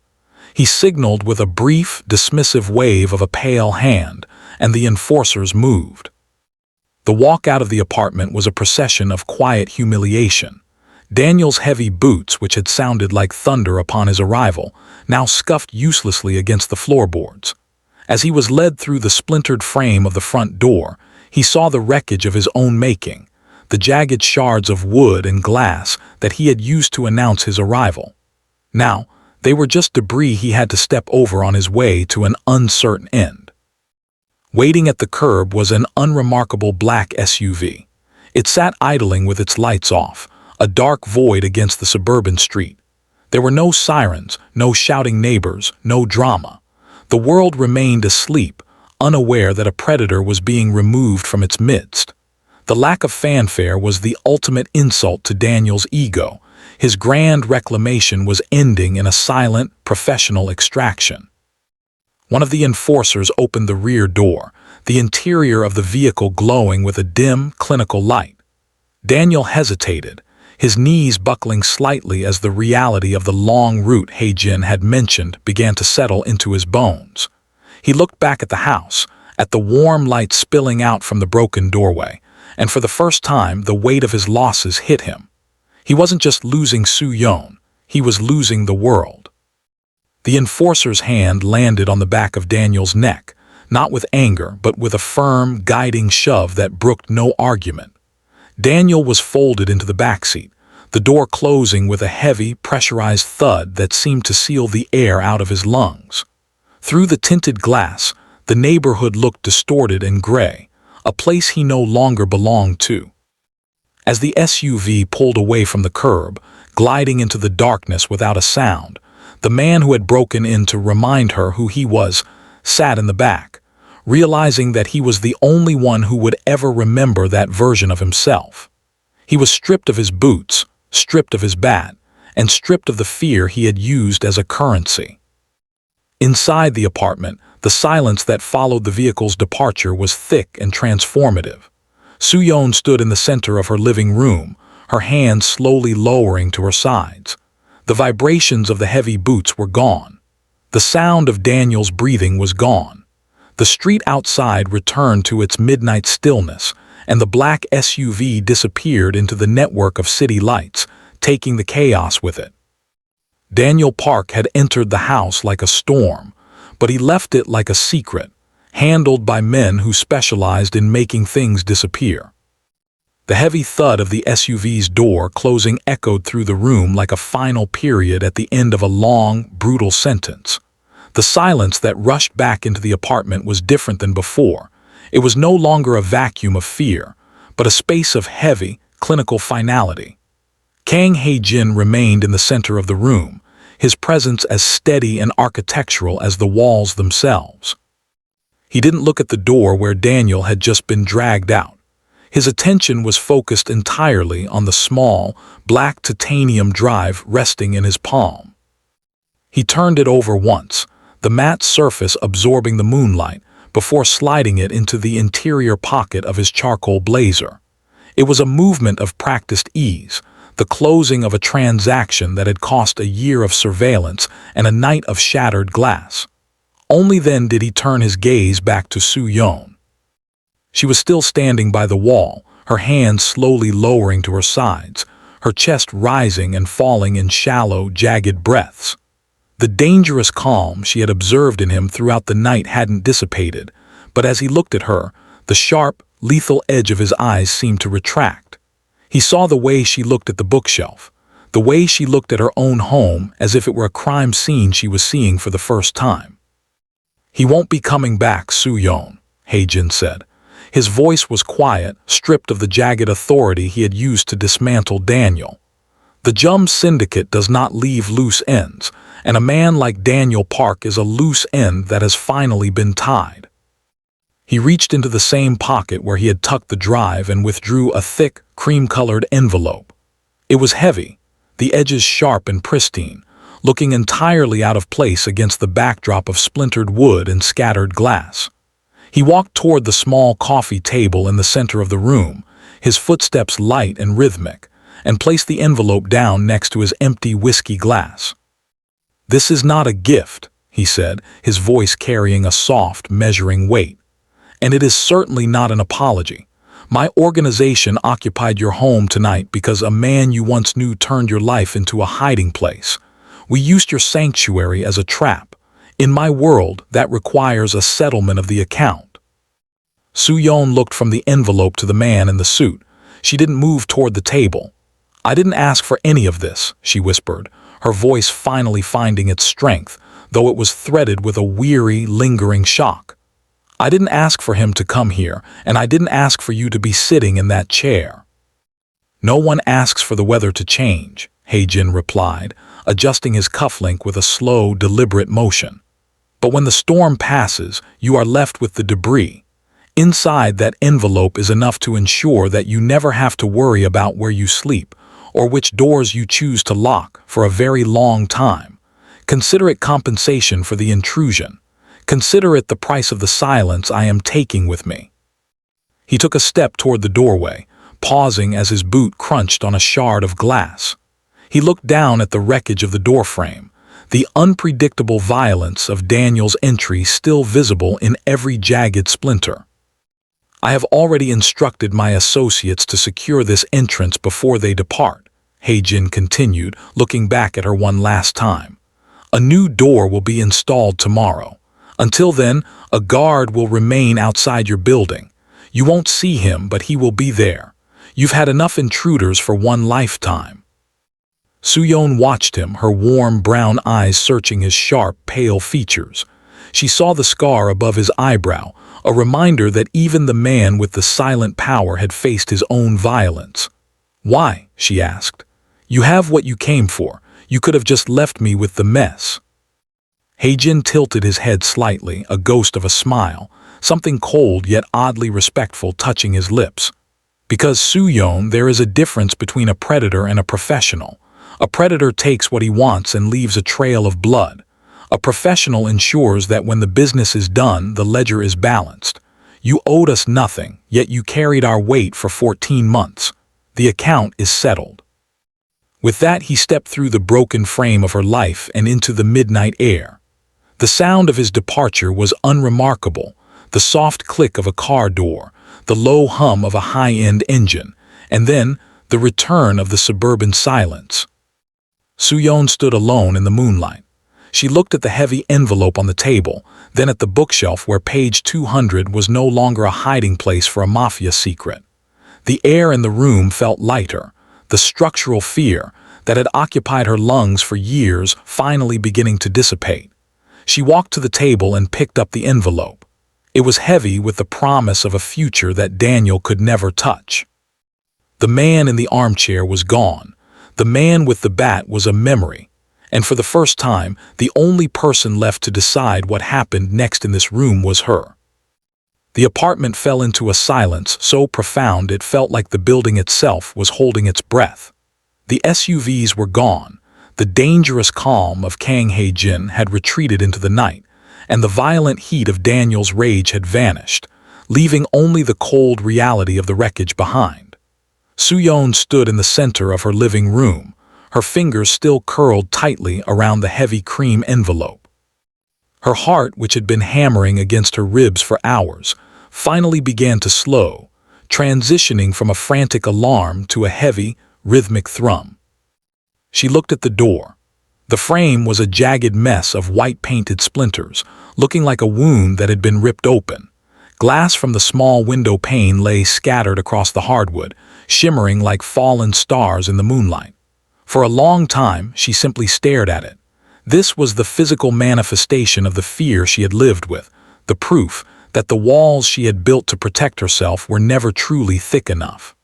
He signaled with a brief, dismissive wave of a pale hand, and the enforcers moved. The walk out of the apartment was a procession of quiet humiliation. Daniel's heavy boots, which had sounded like thunder upon his arrival, now scuffed uselessly against the floorboards. As he was led through the splintered frame of the front door, he saw the wreckage of his own making, the jagged shards of wood and glass that he had used to announce his arrival. Now, they were just debris he had to step over on his way to an uncertain end. Waiting at the curb was an unremarkable black SUV. It sat idling with its lights off, a dark void against the suburban street. There were no sirens, no shouting neighbors, no drama. The world remained asleep, unaware that a predator was being removed from its midst. The lack of fanfare was the ultimate insult to Daniel's ego. His grand reclamation was ending in a silent, professional extraction. One of the enforcers opened the rear door, the interior of the vehicle glowing with a dim, clinical light. Daniel hesitated, his knees buckling slightly as the reality of the long route Hae-jin had mentioned began to settle into his bones. He looked back at the house, at the warm light spilling out from the broken doorway, and for the first time the weight of his losses hit him. He wasn't just losing Soo-yeon, he was losing the world. The enforcer's hand landed on the back of Daniel's neck, not with anger but with a firm, guiding shove that brooked no argument. Daniel was folded into the backseat, the door closing with a heavy, pressurized thud that seemed to seal the air out of his lungs. Through the tinted glass, the neighborhood looked distorted and gray, a place he no longer belonged to. As the SUV pulled away from the curb, gliding into the darkness without a sound, the man who had broken in to remind her who he was sat in the back, realizing that he was the only one who would ever remember that version of himself. He was stripped of his boots, stripped of his bat, and stripped of the fear he had used as a currency. Inside the apartment, the silence that followed the vehicle's departure was thick and transformative. Soo-yeon stood in the center of her living room, her hands slowly lowering to her sides. The vibrations of the heavy boots were gone. The sound of Daniel's breathing was gone. The street outside returned to its midnight stillness, and the black SUV disappeared into the network of city lights, taking the chaos with it. Daniel Park had entered the house like a storm, but he left it like a secret, handled by men who specialized in making things disappear. The heavy thud of the SUV's door closing echoed through the room like a final period at the end of a long, brutal sentence. The silence that rushed back into the apartment was different than before. It was no longer a vacuum of fear, but a space of heavy, clinical finality. Kang Hae-jin remained in the center of the room, his presence as steady and architectural as the walls themselves. He didn't look at the door where Daniel had just been dragged out. His attention was focused entirely on the small, black titanium drive resting in his palm. He turned it over once, the matte surface absorbing the moonlight, before sliding it into the interior pocket of his charcoal blazer. It was a movement of practiced ease, the closing of a transaction that had cost a year of surveillance and a night of shattered glass. Only then did he turn his gaze back to Soo-yeon. She was still standing by the wall, her hands slowly lowering to her sides, her chest rising and falling in shallow, jagged breaths. The dangerous calm she had observed in him throughout the night hadn't dissipated, but as he looked at her, the sharp, lethal edge of his eyes seemed to retract. He saw the way she looked at the bookshelf, the way she looked at her own home as if it were a crime scene she was seeing for the first time. "He won't be coming back, Soo-yeon," Hae-jin said. His voice was quiet, stripped of the jagged authority he had used to dismantle Daniel. "The Jum Syndicate does not leave loose ends, and a man like Daniel Park is a loose end that has finally been tied." He reached into the same pocket where he had tucked the drive and withdrew a thick, cream-colored envelope. It was heavy, the edges sharp and pristine, looking entirely out of place against the backdrop of splintered wood and scattered glass. He walked toward the small coffee table in the center of the room, his footsteps light and rhythmic, and placed the envelope down next to his empty whiskey glass. "This is not a gift," he said, his voice carrying a soft, measuring weight. "And it is certainly not an apology. My organization occupied your home tonight because a man you once knew turned your life into a hiding place. We used your sanctuary as a trap. In my world, that requires a settlement of the account." Soo-yeon looked from the envelope to the man in the suit. She didn't move toward the table. "I didn't ask for any of this," she whispered, her voice finally finding its strength, though it was threaded with a weary, lingering shock. "I didn't ask for him to come here, and I didn't ask for you to be sitting in that chair." "No one asks for the weather to change," Hae-jin replied, adjusting his cufflink with a slow, deliberate motion. "But when the storm passes, you are left with the debris. Inside that envelope is enough to ensure that you never have to worry about where you sleep, or which doors you choose to lock for a very long time. Consider it compensation for the intrusion. Consider it the price of the silence I am taking with me." He took a step toward the doorway, pausing as his boot crunched on a shard of glass. He looked down at the wreckage of the doorframe, the unpredictable violence of Daniel's entry still visible in every jagged splinter. "I have already instructed my associates to secure this entrance before they depart," Hae-jin continued, looking back at her one last time. "A new door will be installed tomorrow. Until then, a guard will remain outside your building. You won't see him, but he will be there. You've had enough intruders for one lifetime." Soo-yeon watched him, her warm brown eyes searching his sharp, pale features. She saw the scar above his eyebrow, a reminder that even the man with the silent power had faced his own violence. "Why?" she asked. "You have what you came for. You could have just left me with the mess." Hae-jin tilted his head slightly, a ghost of a smile, something cold yet oddly respectful touching his lips. "Because, Soo-yeon, there is a difference between a predator and a professional. A predator takes what he wants and leaves a trail of blood. A professional ensures that when the business is done, the ledger is balanced. You owed us nothing, yet you carried our weight for 14 months. The account is settled." With that, he stepped through the broken frame of her life and into the midnight air. The sound of his departure was unremarkable, the soft click of a car door, the low hum of a high-end engine, and then the return of the suburban silence. Soo-yeon stood alone in the moonlight. She looked at the heavy envelope on the table, then at the bookshelf where page 200 was no longer a hiding place for a mafia secret. The air in the room felt lighter, the structural fear that had occupied her lungs for years finally beginning to dissipate. She walked to the table and picked up the envelope. It was heavy with the promise of a future that Daniel could never touch. The man in the armchair was gone. The man with the bat was a memory. And for the first time, the only person left to decide what happened next in this room was her. The apartment fell into a silence so profound it felt like the building itself was holding its breath. The SUVs were gone. The dangerous calm of Kang Hae-jin had retreated into the night, and the violent heat of Daniel's rage had vanished, leaving only the cold reality of the wreckage behind. Soo-yeon stood in the center of her living room, her fingers still curled tightly around the heavy cream envelope. Her heart, which had been hammering against her ribs for hours, finally began to slow, transitioning from a frantic alarm to a heavy, rhythmic thrum. She looked at the door. The frame was a jagged mess of white-painted splinters, looking like a wound that had been ripped open. Glass from the small window pane lay scattered across the hardwood, shimmering like fallen stars in the moonlight. For a long time, she simply stared at it. This was the physical manifestation of the fear she had lived with, the proof that the walls she had built to protect herself were never truly thick enough.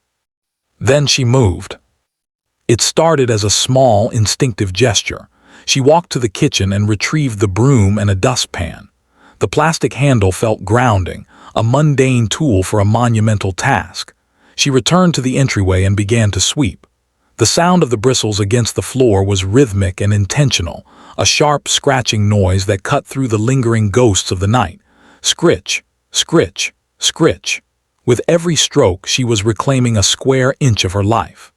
Then she moved. It started as a small, instinctive gesture. She walked to the kitchen and retrieved the broom and a dustpan. The plastic handle felt grounding, a mundane tool for a monumental task. She returned to the entryway and began to sweep. The sound of the bristles against the floor was rhythmic and intentional, a sharp scratching noise that cut through the lingering ghosts of the night. Scritch, scritch, scritch. With every stroke, she was reclaiming a square inch of her life.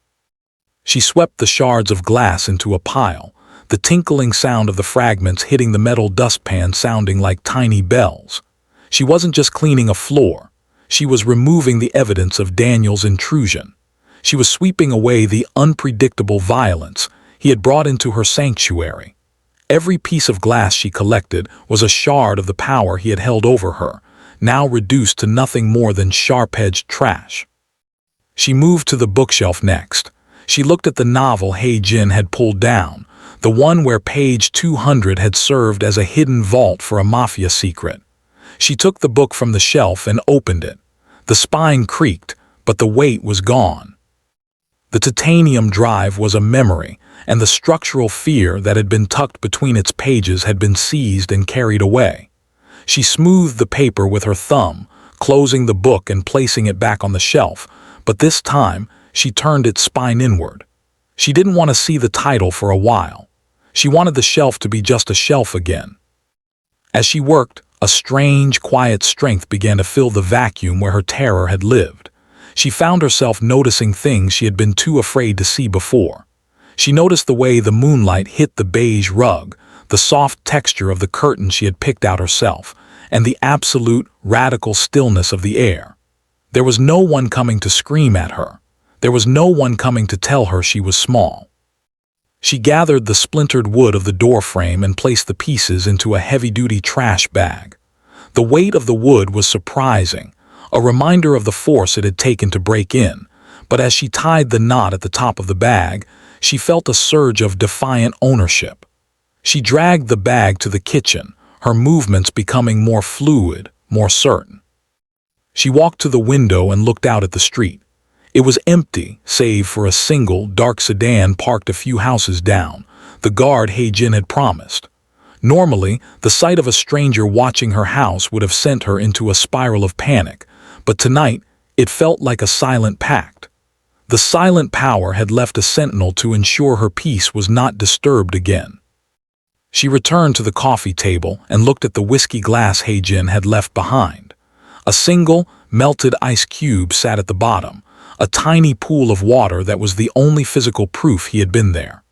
She swept the shards of glass into a pile, the tinkling sound of the fragments hitting the metal dustpan sounding like tiny bells. She wasn't just cleaning a floor. She was removing the evidence of Daniel's intrusion. She was sweeping away the unpredictable violence he had brought into her sanctuary. Every piece of glass she collected was a shard of the power he had held over her, now reduced to nothing more than sharp-edged trash. She moved to the bookshelf next. She looked at the novel Hae-jin had pulled down, the one where page 200 had served as a hidden vault for a mafia secret. She took the book from the shelf and opened it. The spine creaked, but the weight was gone. The titanium drive was a memory, and the structural fear that had been tucked between its pages had been seized and carried away. She smoothed the paper with her thumb, closing the book and placing it back on the shelf, but this time she turned its spine inward. She didn't want to see the title for a while. She wanted the shelf to be just a shelf again. As she worked, a strange, quiet strength began to fill the vacuum where her terror had lived. She found herself noticing things she had been too afraid to see before. She noticed the way the moonlight hit the beige rug, the soft texture of the curtain she had picked out herself, and the absolute, radical stillness of the air. There was no one coming to scream at her. There was no one coming to tell her she was small. She gathered the splintered wood of the doorframe and placed the pieces into a heavy-duty trash bag. The weight of the wood was surprising, a reminder of the force it had taken to break in, but as she tied the knot at the top of the bag, she felt a surge of defiant ownership. She dragged the bag to the kitchen, her movements becoming more fluid, more certain. She walked to the window and looked out at the street. It was empty, save for a single, dark sedan parked a few houses down, the guard Hae-jin had promised. Normally, the sight of a stranger watching her house would have sent her into a spiral of panic, but tonight it felt like a silent pact. The silent power had left a sentinel to ensure her peace was not disturbed again. She returned to the coffee table and looked at the whiskey glass Hae-jin had left behind. A single, melted ice cube sat at the bottom, a tiny pool of water that was the only physical proof he had been there.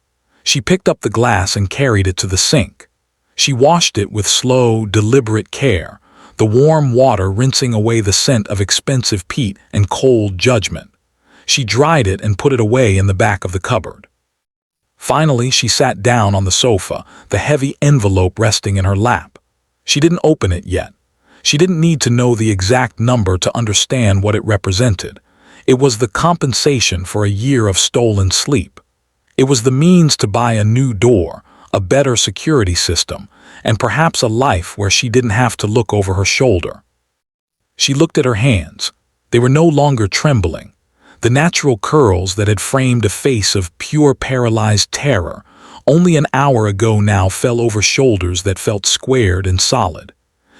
She picked up the glass and carried it to the sink. She washed it with slow, deliberate care, the warm water rinsing away the scent of expensive peat and cold judgment. She dried it and put it away in the back of the cupboard. Finally, she sat down on the sofa, the heavy envelope resting in her lap. She didn't open it yet. She didn't need to know the exact number to understand what it represented. It was the compensation for a year of stolen sleep. It was the means to buy a new door, a better security system, and perhaps a life where she didn't have to look over her shoulder. She looked at her hands. They were no longer trembling. The natural curls that had framed a face of pure paralyzed terror only an hour ago now fell over shoulders that felt squared and solid.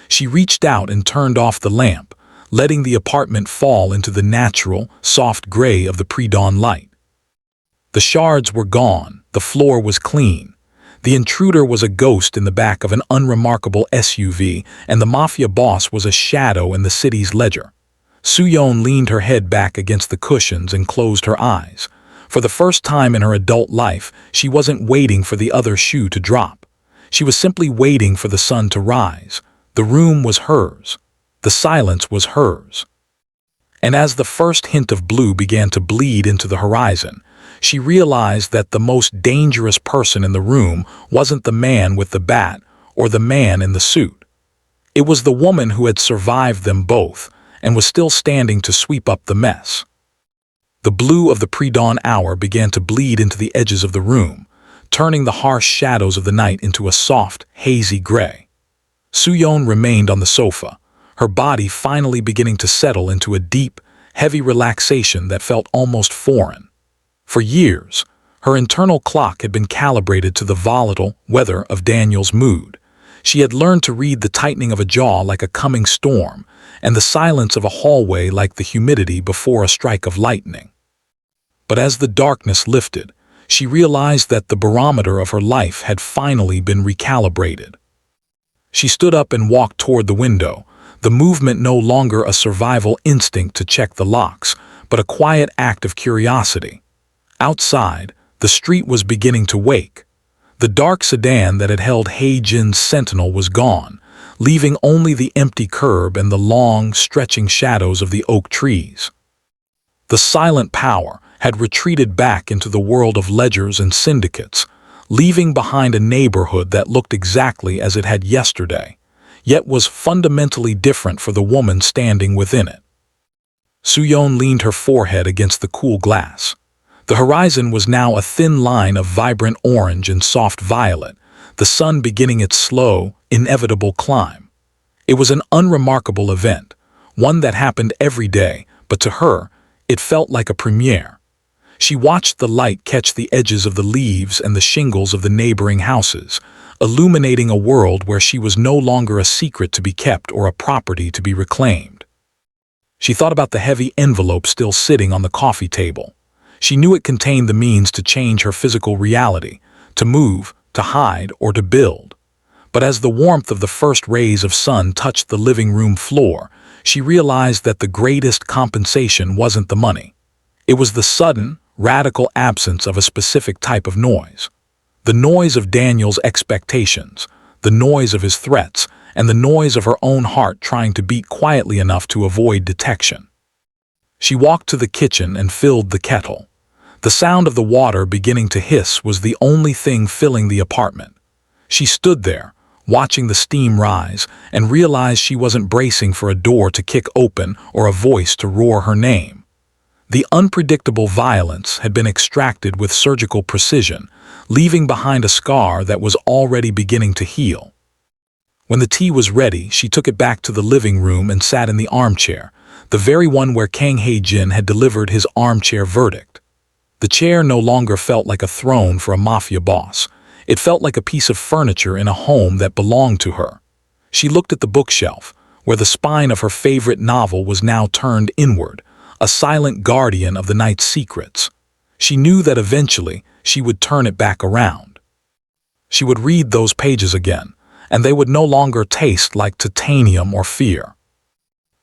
She reached out and turned off the lamp, letting the apartment fall into the natural, soft gray of the pre-dawn light. The shards were gone, the floor was clean. The intruder was a ghost in the back of an unremarkable SUV, and the mafia boss was a shadow in the city's ledger. Soo-yeon leaned her head back against the cushions and closed her eyes. For the first time in her adult life, she wasn't waiting for the other shoe to drop. She was simply waiting for the sun to rise. The room was hers. The silence was hers. And as the first hint of blue began to bleed into the horizon, she realized that the most dangerous person in the room wasn't the man with the bat or the man in the suit. It was the woman who had survived them both and was still standing to sweep up the mess. The blue of the pre-dawn hour began to bleed into the edges of the room, turning the harsh shadows of the night into a soft, hazy gray. Soo-yeon remained on the sofa, her body finally beginning to settle into a deep, heavy relaxation that felt almost foreign. For years, her internal clock had been calibrated to the volatile weather of Daniel's mood. She had learned to read the tightening of a jaw like a coming storm, and the silence of a hallway like the humidity before a strike of lightning. But as the darkness lifted, she realized that the barometer of her life had finally been recalibrated. She stood up and walked toward the window, the movement no longer a survival instinct to check the locks, but a quiet act of curiosity. Outside, the street was beginning to wake. The dark sedan that had held Hae-jin's sentinel was gone, leaving only the empty curb and the long, stretching shadows of the oak trees. The silent power had retreated back into the world of ledgers and syndicates, leaving behind a neighborhood that looked exactly as it had yesterday, yet was fundamentally different for the woman standing within it. Soo-yeon leaned her forehead against the cool glass. The horizon was now a thin line of vibrant orange and soft violet, the sun beginning its slow, inevitable climb. It was an unremarkable event, one that happened every day, but to her, it felt like a premiere. She watched the light catch the edges of the leaves and the shingles of the neighboring houses, illuminating a world where she was no longer a secret to be kept or a property to be reclaimed. She thought about the heavy envelope still sitting on the coffee table. She knew it contained the means to change her physical reality, to move, to hide, or to build. But as the warmth of the first rays of sun touched the living room floor, she realized that the greatest compensation wasn't the money. It was the sudden, radical absence of a specific type of noise. The noise of Daniel's expectations, the noise of his threats, and the noise of her own heart trying to beat quietly enough to avoid detection. She walked to the kitchen and filled the kettle. The sound of the water beginning to hiss was the only thing filling the apartment. She stood there, watching the steam rise, and realized she wasn't bracing for a door to kick open or a voice to roar her name. The unpredictable violence had been extracted with surgical precision, leaving behind a scar that was already beginning to heal. When the tea was ready, she took it back to the living room and sat in the armchair, the very one where Kang Hae-jin had delivered his armchair verdict. The chair no longer felt like a throne for a mafia boss. It felt like a piece of furniture in a home that belonged to her. She looked at the bookshelf, where the spine of her favorite novel was now turned inward, a silent guardian of the night's secrets. She knew that eventually she would turn it back around. She would read those pages again, and they would no longer taste like titanium or fear.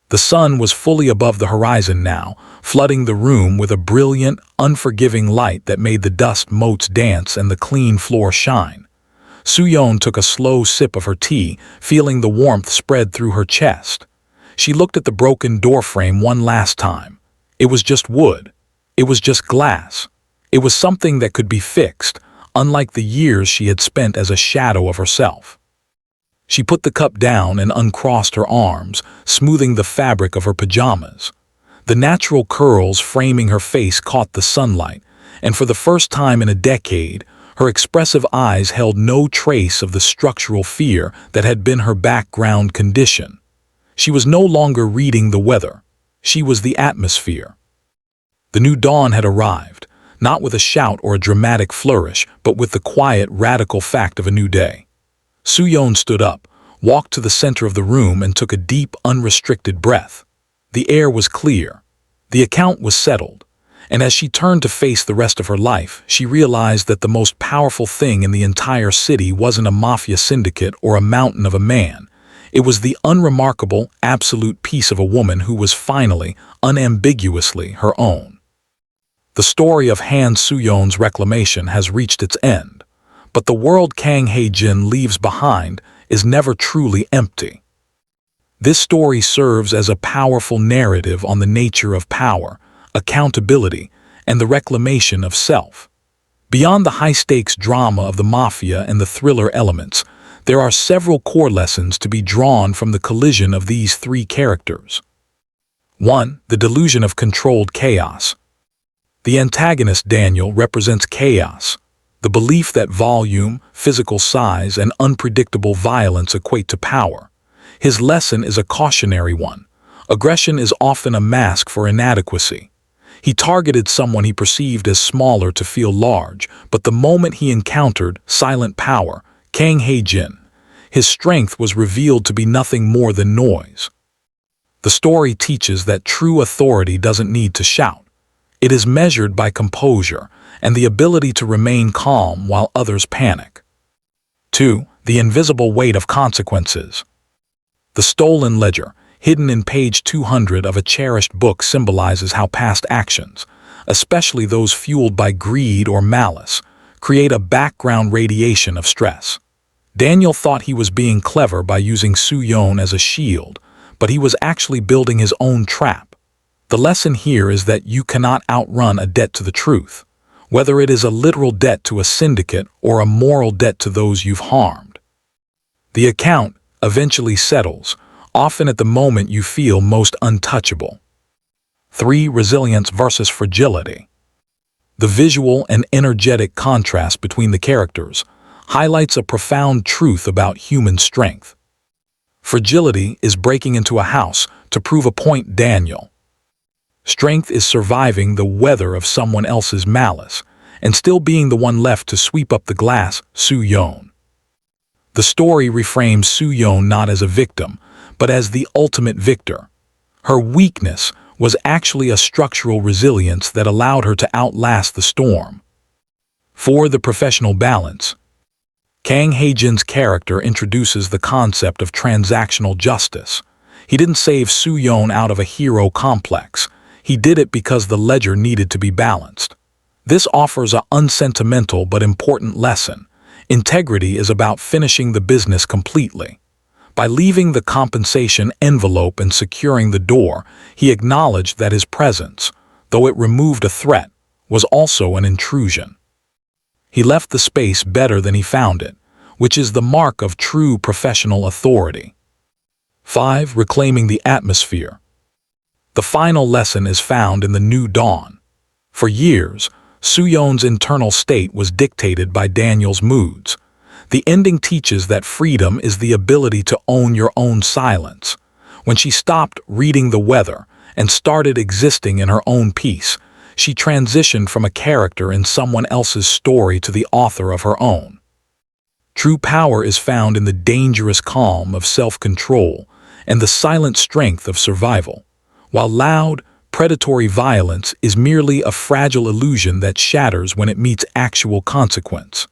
The sun was fully above the horizon now, flooding the room with a brilliant, unforgiving light that made the dust motes dance and the clean floor shine. Soo-yeon took a slow sip of her tea, feeling the warmth spread through her chest. She looked at the broken doorframe one last time. It was just wood. It was just glass. It was something that could be fixed, unlike the years she had spent as a shadow of herself. She put the cup down and uncrossed her arms, smoothing the fabric of her pajamas. The natural curls framing her face caught the sunlight, and for the first time in a decade, her expressive eyes held no trace of the structural fear that had been her background condition. She was no longer reading the weather. She was the atmosphere. The new dawn had arrived, not with a shout or a dramatic flourish, but with the quiet, radical fact of a new day. Soo-yeon stood up, walked to the center of the room and took a deep, unrestricted breath. The air was clear. The account was settled. And as she turned to face the rest of her life, she realized that the most powerful thing in the entire city wasn't a mafia syndicate or a mountain of a man. It was the unremarkable, absolute peace of a woman who was finally, unambiguously, her own. The story of Han Soo-yeon's reclamation has reached its end, but the world Kang Hae-jin leaves behind is never truly empty. This story serves as a powerful narrative on the nature of power, accountability, and the reclamation of self. Beyond the high-stakes drama of the mafia and the thriller elements, there are several core lessons to be drawn from the collision of these three characters. 1. The delusion of controlled chaos. The antagonist Daniel represents chaos, the belief that volume, physical size, and unpredictable violence equate to power. His lesson is a cautionary one. Aggression is often a mask for inadequacy. He targeted someone he perceived as smaller to feel large, but the moment he encountered silent power, Kang Hae-jin, his strength was revealed to be nothing more than noise. The story teaches that true authority doesn't need to shout. It is measured by composure and the ability to remain calm while others panic. 2. The invisible weight of consequences. The stolen ledger, hidden in page 200 of a cherished book, symbolizes how past actions, especially those fueled by greed or malice, create a background radiation of stress. Daniel thought he was being clever by using Soo-yeon as a shield, but he was actually building his own trap. The lesson here is that you cannot outrun a debt to the truth, whether it is a literal debt to a syndicate or a moral debt to those you've harmed. The account eventually settles, often at the moment you feel most untouchable. 3. Resilience versus fragility. The visual and energetic contrast between the characters highlights a profound truth about human strength. Fragility is breaking into a house to prove a point, Daniel. Strength is surviving the weather of someone else's malice and still being the one left to sweep up the glass, Soo-yeon. The story reframes Soo-yeon not as a victim, but as the ultimate victor. Her weakness was actually a structural resilience that allowed her to outlast the storm. 4. The professional balance. Kang Hae-jin's character introduces the concept of transactional justice. He didn't save Soo-yeon out of a hero complex. He did it because the ledger needed to be balanced. This offers an unsentimental but important lesson. Integrity is about finishing the business completely. By leaving the compensation envelope and securing the door, he acknowledged that his presence, though it removed a threat, was also an intrusion. He left the space better than he found it, which is the mark of true professional authority. 5. Reclaiming the atmosphere. The final lesson is found in the new dawn. For years, Soo-yeon's internal state was dictated by Daniel's moods. The ending teaches that freedom is the ability to own your own silence. When she stopped reading the weather and started existing in her own peace, she transitioned from a character in someone else's story to the author of her own. True power is found in the dangerous calm of self-control and the silent strength of survival, while loud, predatory violence is merely a fragile illusion that shatters when it meets actual consequence.